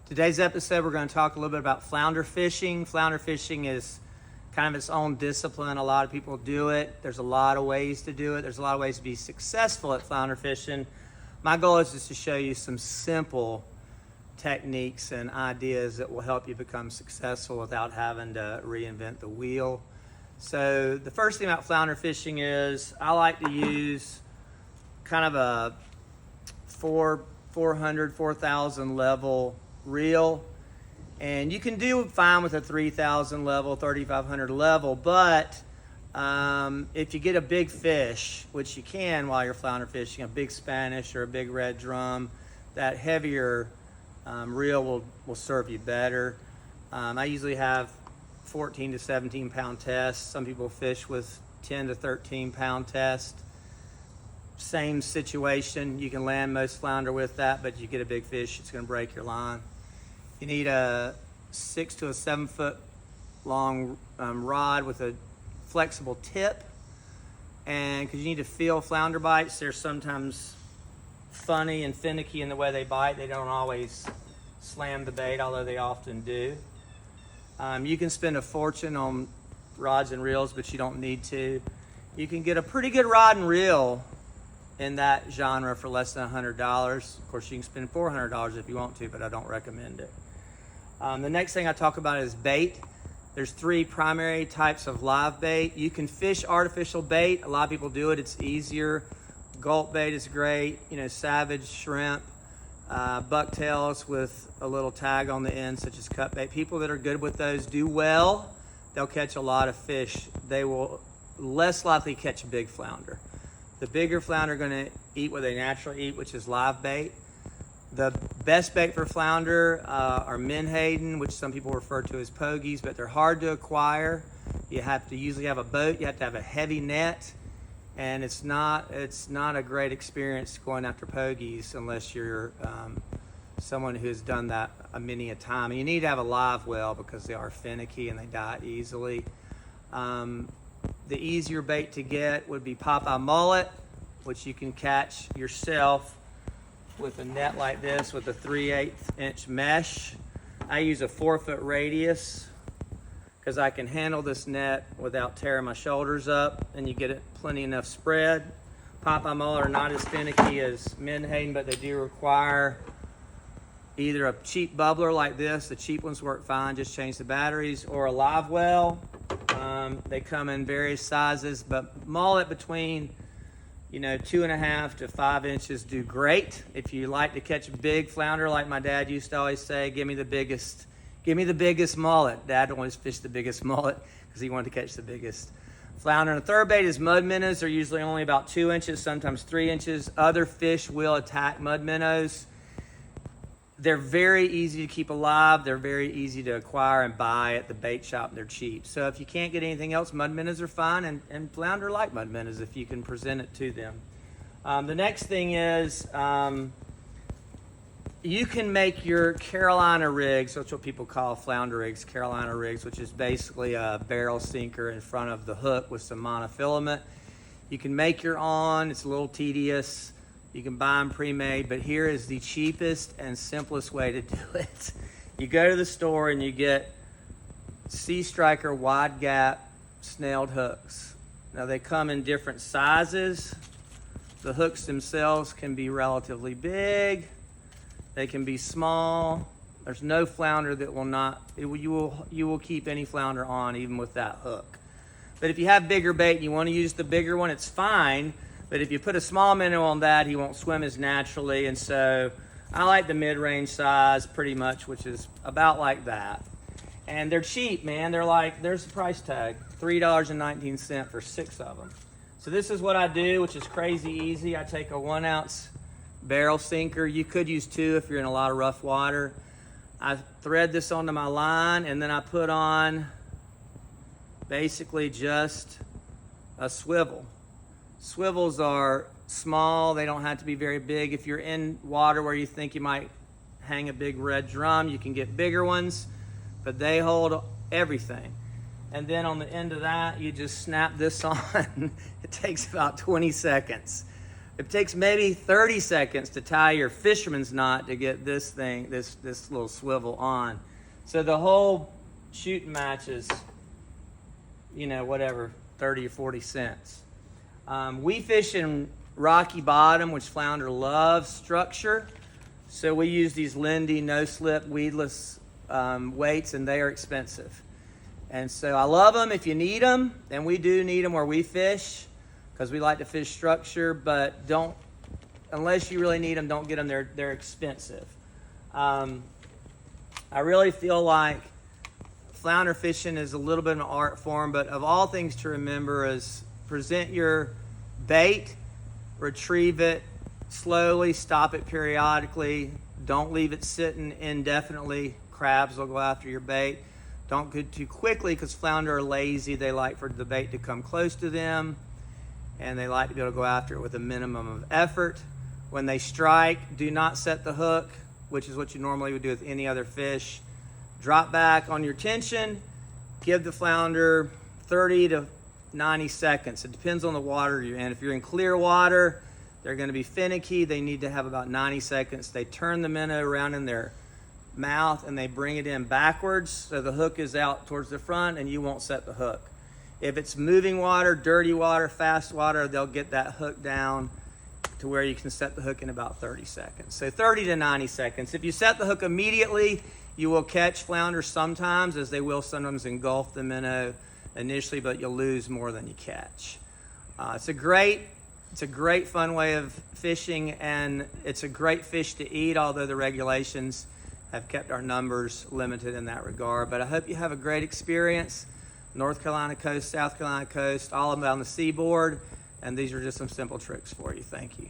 Today's episode, we're going to talk a little bit about flounder fishing. Flounder fishing is kind of its own discipline. A lot of people do it. There's a lot of ways to do it. There's a lot of ways to be successful at flounder fishing. My goal is just to show you some simple techniques and ideas that will help you become successful without having to reinvent the wheel. So the first thing about flounder fishing is I like to use kind of a 4,000 level reel, and you can do fine with a 3,000 level, 3,500 level, but if you get a big fish, which you can while you're flounder fishing, a big Spanish or a big red drum, that heavier reel will serve you better. I usually have 14 to 17 pound tests. Some people fish with 10 to 13 pound test. Same situation, you can land most flounder with that, but you get a big fish, it's going to break your line. You need a 6 to 7 foot long rod with a flexible tip, and because you need to feel flounder bites, they're sometimes funny and finicky in the way they bite. They don't always slam the bait, although they often do. You can spend a fortune on rods and reels, but you don't need to. You can get a pretty good rod and reel in that genre for less than $100. Of course, you can spend $400 if you want to, but I don't recommend it. The next thing I talk about is bait. There's 3 primary types of live bait. You can fish artificial bait. A lot of people do it. It's easier. Gulp bait is great. Savage, shrimp, bucktails with a little tag on the end, such as cut bait. People that are good with those do well. They'll catch a lot of fish. They will less likely catch a big flounder. The bigger flounder are going to eat what they naturally eat, which is live bait. The best bait for flounder are menhaden, which some people refer to as pogies, but they're hard to acquire. You have to usually have a boat. You have to have a heavy net, and it's not a great experience going after pogies unless you're someone who's done that many a time. And you need to have a live well because they are finicky and they die easily. The easier bait to get would be Popeye mullet, which you can catch yourself with a net like this with a 3/8 inch mesh. I use a 4-foot radius because I can handle this net without tearing my shoulders up, and you get it plenty enough spread. Popeye mullet are not as finicky as menhaden, but they do require either a cheap bubbler like this. The cheap ones work fine, just change the batteries, or a live well. They come in various sizes, but mullet between 2.5 to 5 inches do great. If you like to catch a big flounder, like my dad used to always say, give me the biggest mullet. Dad always fished the biggest mullet because he wanted to catch the biggest flounder. And the third bait is mud minnows. They're usually only about 2 inches, sometimes 3 inches. Other fish will attack mud minnows. They're very easy to keep alive. They're very easy to acquire and buy at the bait shop. They're cheap. So if you can't get anything else, mud minnows are fine, and flounder like mud minnows if you can present it to them. The next thing is you can make your Carolina rigs, that's what people call flounder rigs, Carolina rigs, which is basically a barrel sinker in front of the hook with some monofilament. You can make your own. It's a little tedious. You can buy them pre-made, but here is the cheapest and simplest way to do it. You go to the store and you get Sea Striker wide gap snailed hooks. Now they come in different sizes. The hooks themselves can be relatively big. They can be small. There's no flounder that will not, you will keep any flounder on even with that hook. But if you have bigger bait and you want to use the bigger one, it's fine. But if you put a small minnow on that, he won't swim as naturally. And so I like the mid-range size pretty much, which is about like that. And they're cheap, man. They're like, there's the price tag, $3.19 for 6 of them. So this is what I do, which is crazy easy. I take a 1 ounce barrel sinker. You could use 2 if you're in a lot of rough water. I thread this onto my line, and then I put on basically just a swivel. Swivels are small. They don't have to be very big. If you're in water where you think you might hang a big red drum, you can get bigger ones, but they hold everything. And then on the end of that, you just snap this on. It takes about 20 seconds. It takes maybe 30 seconds to tie your fisherman's knot to get this thing, this little swivel on. So the whole shooting match is, you know, whatever, 30 or 40 cents. We fish in rocky bottom, which flounder loves structure. So we use these Lindy no-slip weedless weights, and they are expensive. And so I love them if you need them, and we do need them where we fish because we like to fish structure, but don't, unless you really need them, don't get them. They're expensive. I really feel like flounder fishing is a little bit of an art form, but of all things to remember is present your bait, retrieve it slowly, stop it periodically. Don't leave it sitting indefinitely. Crabs will go after your bait. Don't go too quickly because flounder are lazy. They like for the bait to come close to them, and they like to be able to go after it with a minimum of effort. When they strike, do not set the hook, which is what you normally would do with any other fish. Drop back on your tension. Give the flounder 30 to 90 seconds. It depends on the water you're in. If you're in clear water, they're going to be finicky. They need to have about 90 seconds. They turn the minnow around in their mouth and they bring it in backwards so the hook is out towards the front and you won't set the hook. If it's moving water, dirty water, fast water, they'll get that hook down to where you can set the hook in about 30 seconds. So 30 to 90 seconds. If you set the hook immediately, you will catch flounder sometimes, as they will sometimes engulf the minnow initially, but you'll lose more than you catch. It's a great fun way of fishing, and it's a great fish to eat, although the regulations have kept our numbers limited in that regard. But I hope you have a great experience. North Carolina coast, South Carolina coast, all about on the seaboard, and these are just some simple tricks for you. Thank you.